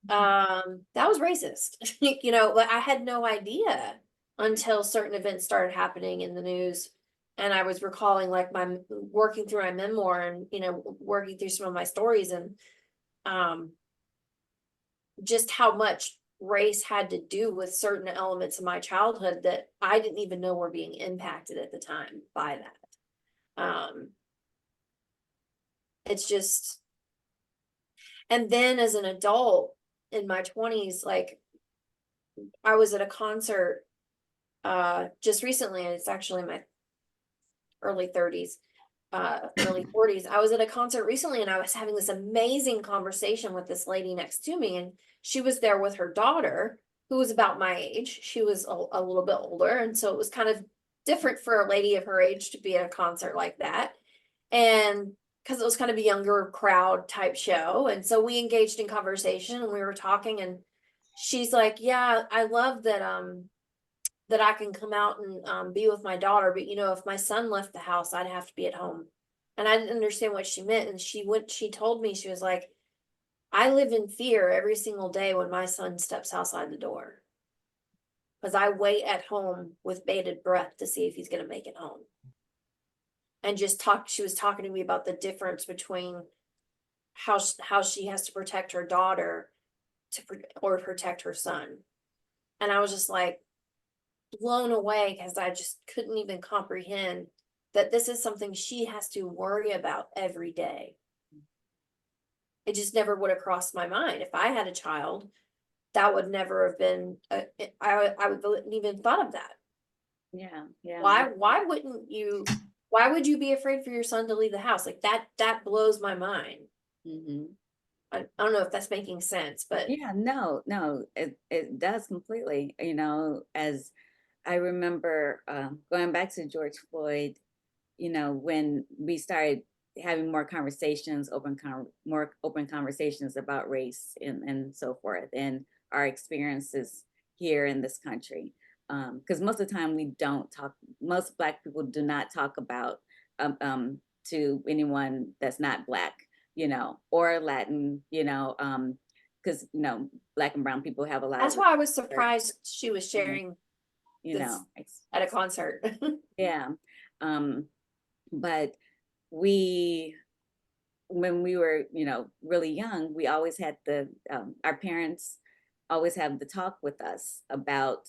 that was racist. You know, like I had no idea until certain events started happening in the news. And I was recalling like working through my memoir and, you know, working through some of my stories and um just how much race had to do with certain elements of my childhood that I didn't even know were being impacted at the time by that. It's just, and then as an adult in my 20s, like I was at a concert just recently, and it's actually my early 30s, early 40s. I was at a concert recently and I was having this amazing conversation with this lady next to me, and she was there with her daughter, who was about my age. She was a little bit older, and so it was kind of different for a lady of her age to be at a concert like that. And because it was kind of a younger crowd type show. And so we engaged in conversation and we were talking, and she's like, yeah, I love that I can come out and be with my daughter, but you know, if my son left the house, I'd have to be at home. And I didn't understand what she meant. And she told me, she was like, I live in fear every single day when my son steps outside the door. Because I wait at home with bated breath to see if he's going to make it home. And she was talking to me about the difference between how she has to protect her daughter or protect her son. And I was just like blown away because I just couldn't even comprehend that this is something she has to worry about every day. It just never would have crossed my mind. If I had a child, that would never have been, I wouldn't even thought of that. Yeah, yeah. Why would you be afraid for your son to leave the house? Like that blows my mind. Mm-hmm. I don't know if that's making sense, but Yeah, no, it does completely. You know, as I remember going back to George Floyd, you know, when we started having more conversations, more open conversations about race and so forth, and our experiences here in this country. Because most of the time we don't talk. Most Black people do not talk about to anyone that's not Black, you know, or Latin, you know, because you know, Black and Brown people have a lot that's of, why I was surprised she was sharing you this know, at a concert. yeah. Um, but we when we were, you know, really young, we always had our parents always have the talk with us about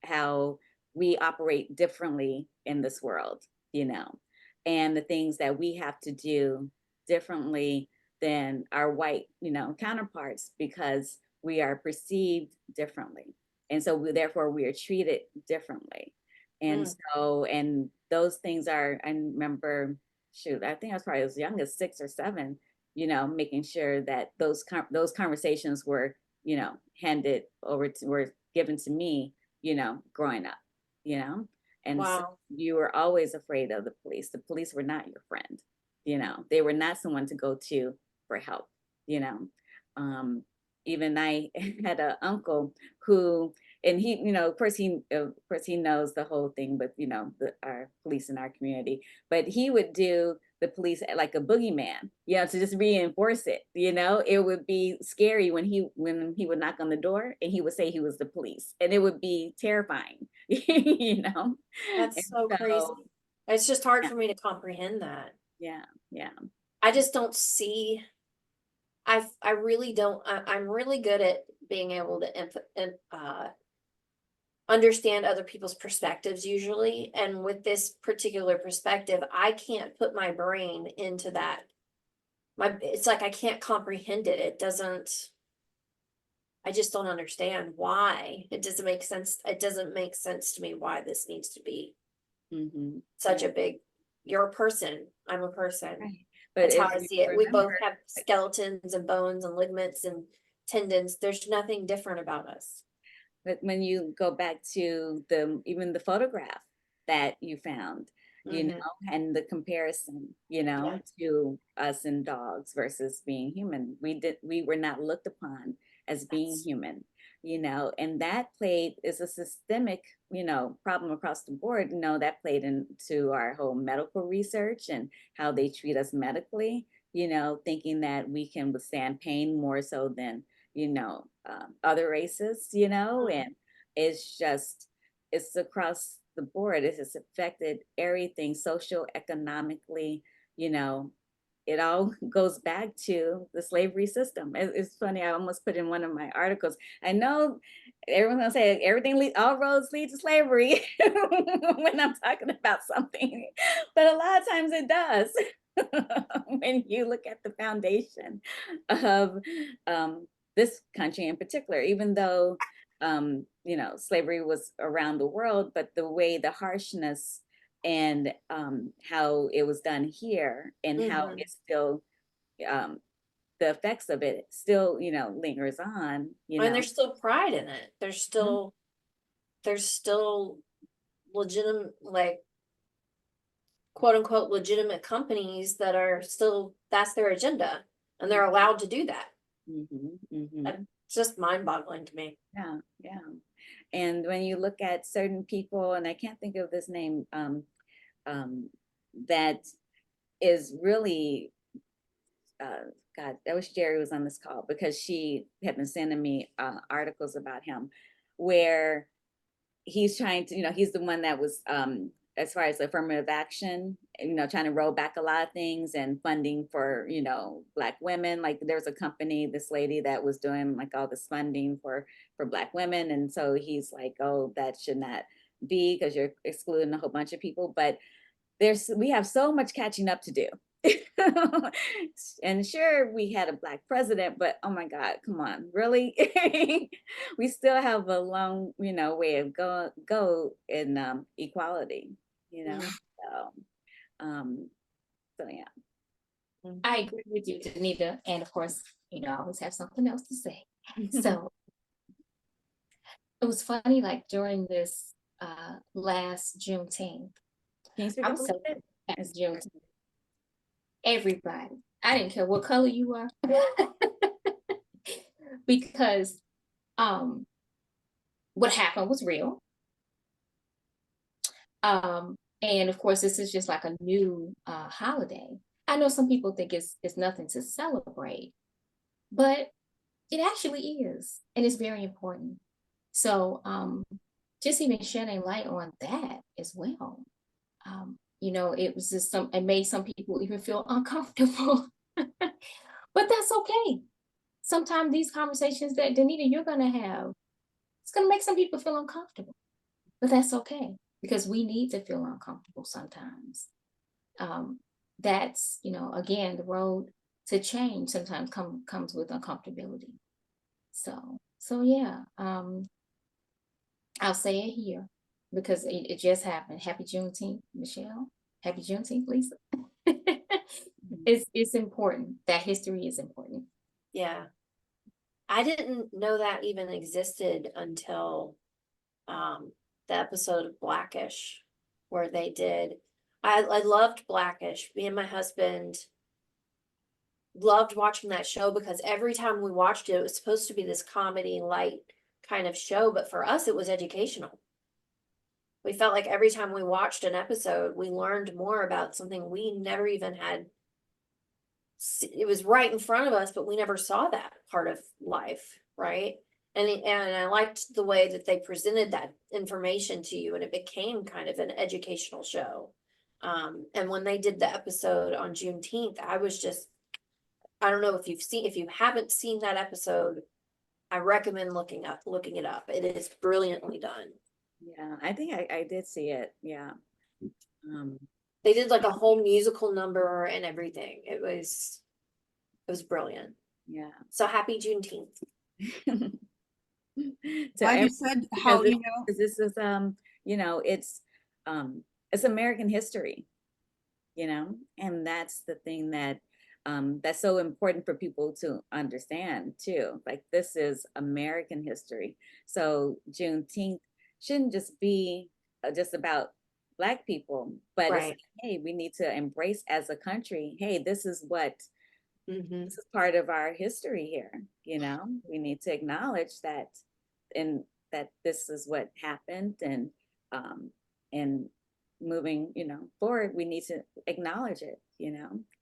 how we operate differently in this world, you know, and the things that we have to do differently than our white, you know, counterparts because we are perceived differently. And so therefore we are treated differently. And Mm. so, and those things are, I remember, shoot, I think I was probably as young as 6 or 7, you know, making sure that those conversations were, you know, were given to me, you know, growing up, you know, and so Wow. you were always afraid of the police. The police were not your friend, you know, they were not someone to go to for help, you know. Um, Even I had an uncle who, and he, you know, of course he knows the whole thing, but you know, our police in our community, but he would do the police like a boogeyman, you know, to just reinforce it. You know, it would be scary when he would knock on the door and he would say he was the police, and it would be terrifying, you know. And That's so crazy. so, It's just hard yeah, for me to comprehend that. yeah, yeah. I just don't see, I really don't, I'm really good at being able to understand other people's perspectives usually. And with this particular perspective, I can't put my brain into that. It's like I can't comprehend it. It doesn't, I just don't understand why. It doesn't make sense. It doesn't make sense to me why this needs to be Mm-hmm. such Yeah, a big, you're a person, I'm a person. right. But That's how if I you see it. We remember, both have skeletons and bones and ligaments and tendons. There's nothing different about us. but when you go back to even the photograph that you found, you Hmm. know, and the comparison, you Yeah. know, to us and dogs versus being human, we were not looked upon as being That's human, you know, and that played is a systemic, you know, problem across the board. You know, that played into our whole medical research and how they treat us medically, you know, thinking that we can withstand pain more so than other races, and it's across the board. It has affected everything, social, economically, you know, it all goes back to the slavery system. It's funny. I almost put in one of my articles. I know everyone's gonna say all roads lead to slavery when I'm talking about something, but a lot of times it does. When you look at the foundation of this country in particular, even though slavery was around the world, but the harshness and how it was done here and how Mhm. it's still um, the effects of it still lingers on. And there's still pride in it. Mhm. There's still legitimate, like, quote unquote legitimate companies that are still, that's their agenda, and they're allowed to do that. Mhm, mhm. It's just mind boggling to me. Yeah, yeah. And when you look at certain people, and I can't think of this name, that is really God, I wish Jerry was on this call, because she had been sending me articles about him where he's trying to, he's the one that was, as far as affirmative action, trying to roll back a lot of things and funding for, Black women. Like there's a company, this lady that was doing like all this funding for Black women. And so he's like, oh, that should not be, because you're excluding a whole bunch of people. But we have so much catching up to do. And sure, we had a Black president, but oh my God, come on, really? We still have a long, way of go in equality, Mhm. So, um, so yeah. I agree with you, Danita. And of course, I always have something else to say. So it was funny, like during this last Juneteenth, Can you speak I up a was little celebrating bit? Juneteenth. Everybody, I didn't care what color you are, because um, what happened was real. And of course, this is just like a new holiday. I know some people think it's nothing to celebrate, but it actually is, and it's very important. So just even shedding light on that as well. It was just it made some people even feel uncomfortable, but that's okay. Sometimes these conversations that Danita you're gonna have, it's gonna make some people feel uncomfortable, but that's okay, because we need to feel uncomfortable sometimes. That's again, the road to change sometimes comes with uncomfortability. So yeah, I'll say it here because it just happened. Happy Juneteenth, Michelle. Happy Juneteenth, Lisa. It's important. That history is important. Yeah. I didn't know that even existed until the episode of Blackish, where they did. I loved Blackish. Me and my husband loved watching that show because every time we watched it, it was supposed to be this comedy light kind of show, but for us it was educational. We felt like every time we watched an episode, we learned more about something we never even had. It was right in front of us, but we never saw that part of life, right? And I liked the way that they presented that information to you, and it became kind of an educational show. And when they did the episode on Juneteenth, I don't know if you haven't seen that episode, I recommend looking it up. It is brilliantly done. Yeah, I think I did see it. Yeah. They did like a whole musical number and everything. It was brilliant. Yeah. So happy Juneteenth. To Glad you every, said because how, this is it's American history, and that's the thing that's so important for people to understand too. Like this is American history. So Juneteenth shouldn't just be just about Black people, but it's Right. hey, we need to embrace as a country. Hey, this is Mm-hmm. this is part of our history here. We need to acknowledge that, and that this is what happened, um, and moving, forward, we need to acknowledge it.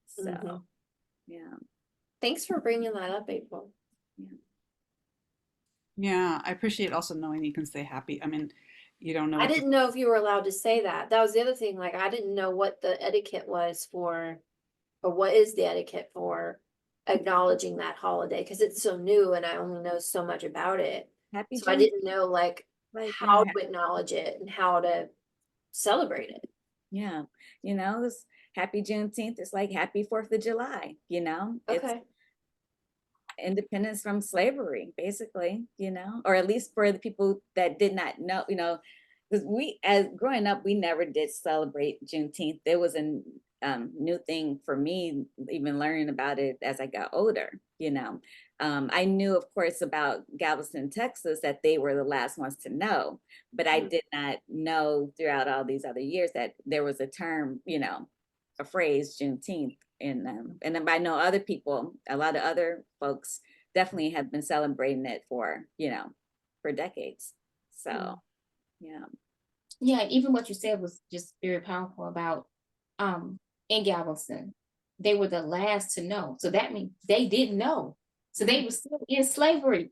So Mm-hmm. yeah, Thanks for bringing that up, April. yeah. Yeah, I appreciate also knowing you can say happy. I mean, you don't know I what to. didn't know if you were allowed to say that. That was the other thing. Like, I didn't know what the etiquette was for, or what is the etiquette for acknowledging that holiday, because it's so new and I only know so much about it. Happy So I June, didn't know like like how to acknowledge it and how to celebrate it. yeah, it's Happy Juneteenth. It's like Happy 4th of July. It's Okay. independence from slavery, basically. Or at least for the people that did not know. Because as growing up, we never did celebrate Juneteenth. There was a new thing for me, even learning about it as I got older. I knew, of course, about Galveston, Texas, that they were the last ones to know, but I Mm. did not know throughout all these other years that there was a term, a phrase, Juneteenth. And then I know other people, a lot of other folks definitely have been celebrating it for decades. So, Mm. yeah. Yeah, even what you said was just very powerful about in Galveston. They were the last to know. So that means they didn't know. So they were still in slavery.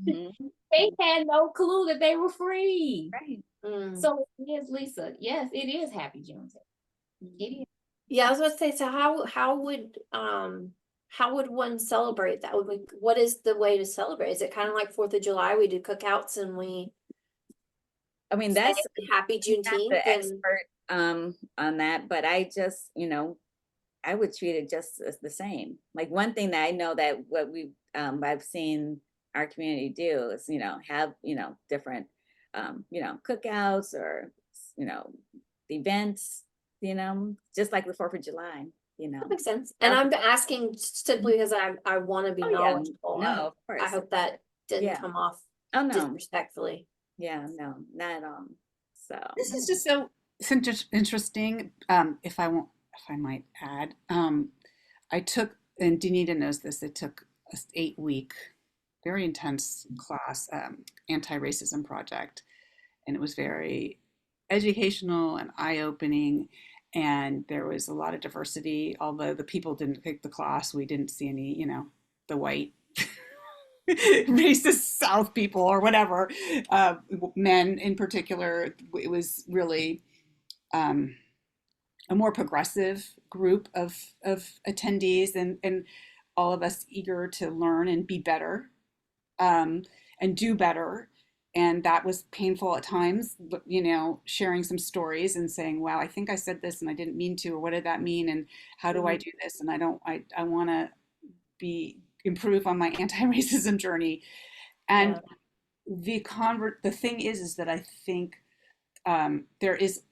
Mhm. They had no clue that they were free. Right. Mm. So it is, Lisa. Yes, it is Happy June. It is. Yeah, I was going to say, so how would one celebrate that? What is the way to celebrate? Is it kind of like 4th of July? We do cookouts and we I mean, say that's Happy not the Juneteenth and expert on that, but I just, I would treat it just as the same. Like one thing that I know that what I've seen our community do is, have, different cookouts or, you know, events, just like the 4th of July, that makes sense. And I'm asking simply because I want to be Oh yeah, knowledgeable. no, of I course. hope that didn't Yeah. come off Oh no. disrespectfully. Yeah, no, not at all. So This is just so interesting. If I might add, I took, and Danita knows this. I took a 8 week, very intense class, anti-racism project, and it was very educational and eye-opening. And there was a lot of diversity. Although the people didn't take the class, we didn't see any, the white racist South people or whatever, uh, men in particular. It was really um, a more progressive group of attendees, and all of us eager to learn and be better, um, and do better. And that was painful at times, but sharing some stories and saying, wow, I think I said this and I didn't mean to, or what did that mean? And how do I Mhm. do this? And I want to improve on my anti-racism journey. And Yeah. the thing is that I think there is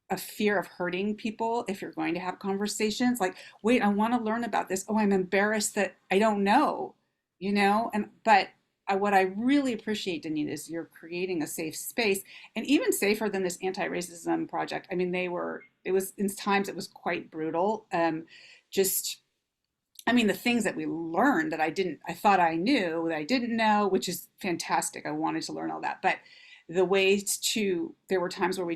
a fear of hurting people if you're going to have conversations. Like, wait, I want to learn about this. Oh, I'm embarrassed that I don't know, And but what I really appreciate, Danita, is you're creating a safe space, and even safer than this anti-racism project. I mean, it was in times it was quite brutal. Just I mean, the things that we learned that I thought I knew that I didn't know, which is fantastic. I wanted to learn all that. But there were times where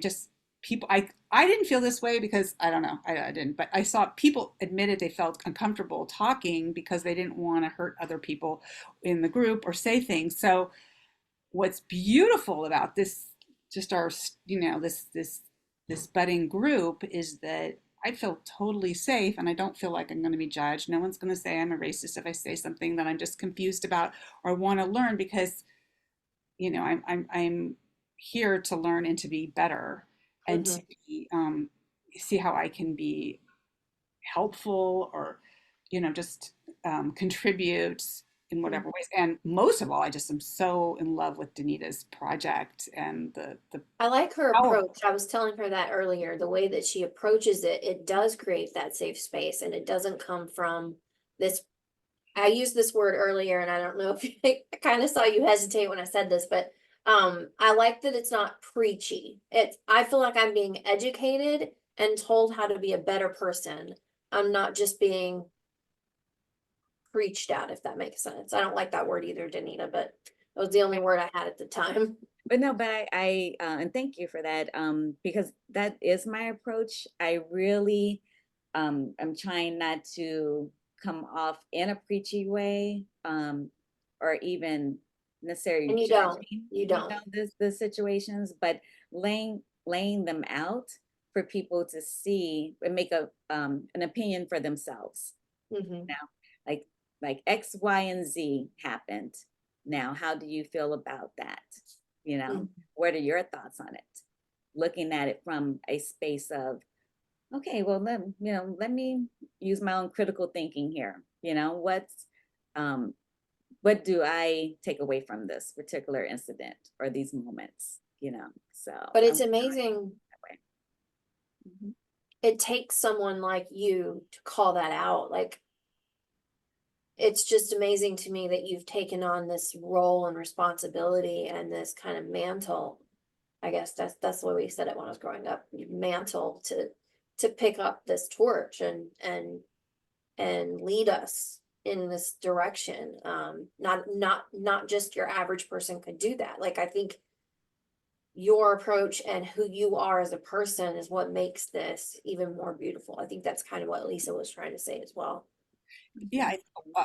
I didn't feel this way because I don't know, I didn't, but I saw people admitted they felt uncomfortable talking because they didn't want to hurt other people in the group or say things. So what's beautiful about this, just our, this budding group is that I feel totally safe and I don't feel like I'm going to be judged. No one's going to say I'm a racist if I say something that I'm just confused about or want to learn, because I'm here to learn and to be better, and to Mhm. see how I can be helpful, or just contribute in Mm. whatever ways. And most of all, I just am so in love with Danita's project and the I like her power. approach. I was telling her that earlier. The way that she approaches it, it does create that safe space, and it doesn't come from this. I used this word earlier, and I don't know if I kind of saw you hesitate when I said this, but I like that it's not preachy. I feel like I'm being educated and told how to be a better person. I'm not just being preached at, if that makes sense. I don't like that word either, Danita, but it was the only word I had at the time. But no, but and thank you for that, because that is my approach. I really, am trying not to come off in a preachy way, or even necessarily And you don't, judging, you don't. the situations, but laying them out for people to see and make an opinion for themselves. Mhm. Now, like X, Y, and Z happened. Now, how do you feel about that? What are your thoughts on it? Looking at it from a space of, okay, well, let me use my own critical thinking here. What do I take away from this particular incident or these moments? So But it's I'm amazing. that way. Mhm. It takes someone like you to call that out. Like, it's just amazing to me that you've taken on this role and responsibility and this kind of mantle. I guess that's the way we said it when I was growing up. Mantle to pick up this torch and lead us in this direction. Not just your average person could do that. Like, I think your approach and who you are as a person is what makes this even more beautiful. I think that's kind of what Lisa was trying to say as well. Yeah,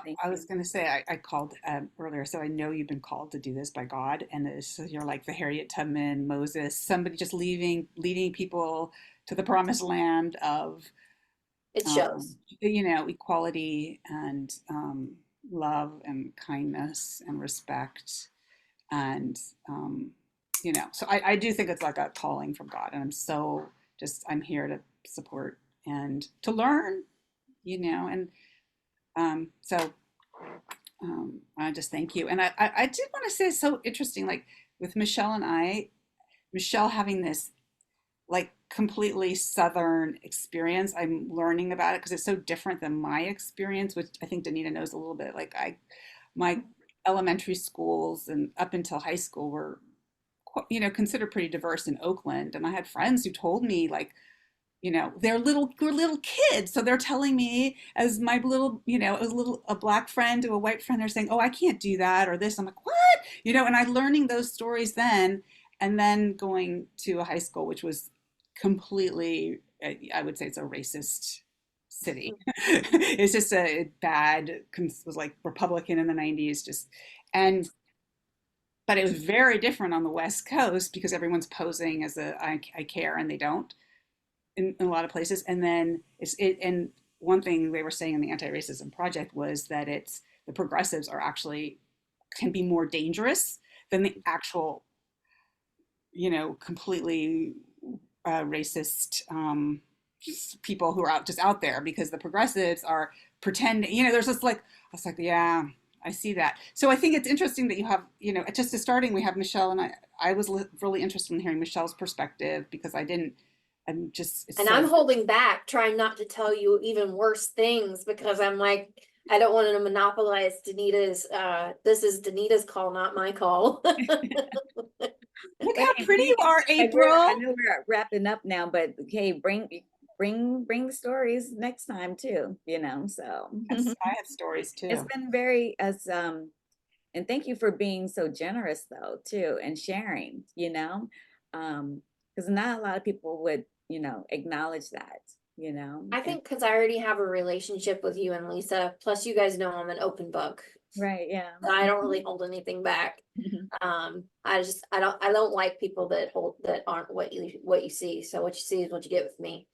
Thank I you. was going to say, I called earlier, so I know you've been called to do this by God, and so you're like the Harriet Tubman, Moses, somebody just leading people to the promised land of, It shows. equality and love and kindness and respect, and so I do think it's like a calling from God, and I'm here to support and to learn, and so I just thank you. And I did want to say it's so interesting, like with Michelle and Michelle having this like completely Southern experience. I'm learning about it because it's so different than my experience, which I think Danita knows a little bit. Like my elementary schools and up until high school were, considered pretty diverse in Oakland. And I had friends who told me like, we're little kids. So they're telling me as my little, as a black friend to a white friend, they're saying, oh, I can't do that or this. I'm like, what? And I learning those stories then, and then going to a high school, which was completely, I would say it's a racist city. It's just a bad, was like Republican in the 90s, and, but it was very different on the West Coast because everyone's posing as I care, and they don't in a lot of places. And then and one thing they were saying in the anti-racism project was that the progressives are actually can be more dangerous than the actual, completely racist people who are just out there, because the progressives are pretending, there's this like, I was like, yeah, I see that. So I think it's interesting that you have, just as starting, we have Michelle, and I was really interested in hearing Michelle's perspective because I'm just, And I'm holding back, trying not to tell you even worse things because I'm like, I don't want to monopolize Danita's, this is Danita's call, not my call. Look how pretty you are, April. I know we're wrapping up now, but okay, bring the stories next time too, so. Yes, I have stories too. It's been and thank you for being so generous though too, and sharing, because not a lot of people would, acknowledge that, I think because I already have a relationship with you and Lisa, plus you guys know I'm an open book. Right, yeah. I don't really hold anything back. I don't like people that aren't what you see. So what you see is what you get with me,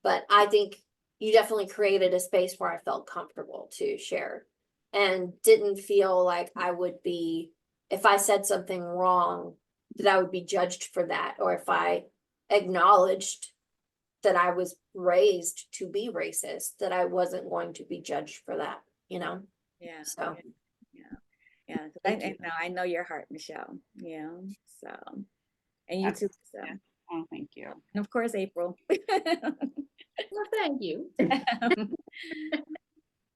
But I think you definitely created a space where I felt comfortable to share and didn't feel like I would be, if I said something wrong, that I would be judged for that, or if I acknowledged that I was raised to be racist, that I wasn't going to be judged for that, Yeah. So yeah. I know your heart, Michelle. So, and you too. So, oh, thank you. and of course, April. Well, thank you.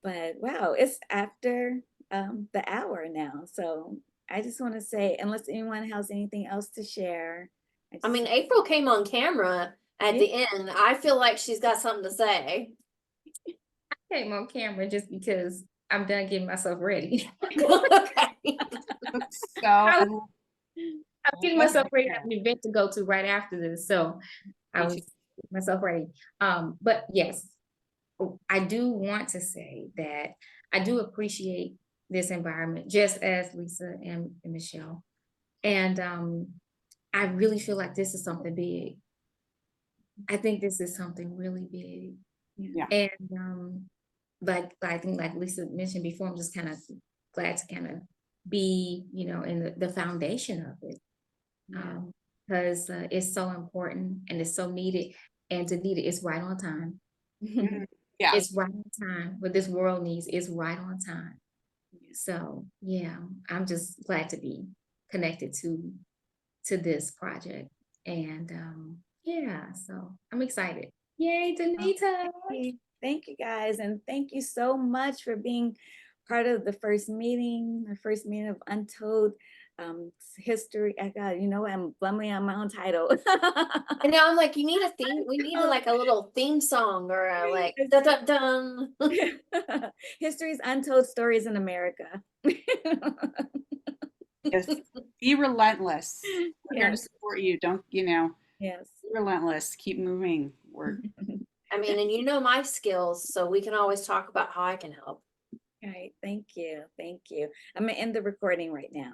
But wow, it's after the hour now. So I just want to say, unless anyone has anything else to share. I mean, April came on camera at the end. I feel like she's got something to say. I came on camera just because I'm done getting myself ready. Okay. So I'm getting myself ready. I have an event to go to right after this, so I was getting myself ready. But yes, I do want to say that I do appreciate this environment, just as Lisa and Michelle. And I really feel like this is something big. I think this is something really big. Yeah. And like I think like Lisa mentioned before, I'm just kind of glad to kind of be, you know, in the foundation of it. Because it's so important and it's so needed. And to need it, it's right on time. Mhm. Yeah. It's right on time. What this world needs is right on time. So yeah, I'm just glad to be connected to this project. And yeah, so I'm excited. Yay, Danita. Thank you guys. And thank you so much for being part of the first meeting of Untold History. I got, you know, I'm blumbling on my own title. And now I'm like, you need a theme. We need like a little theme song or a like dun dun dun. History's Untold Stories in America. Yes. Be relentless. We're here to Yes. support you. Don't, you know, Yes. be relentless. Keep moving. We're I mean, and you know my skills, so we can always talk about how I can help. All right. Thank you. Thank you. I'm gonna end the recording right now.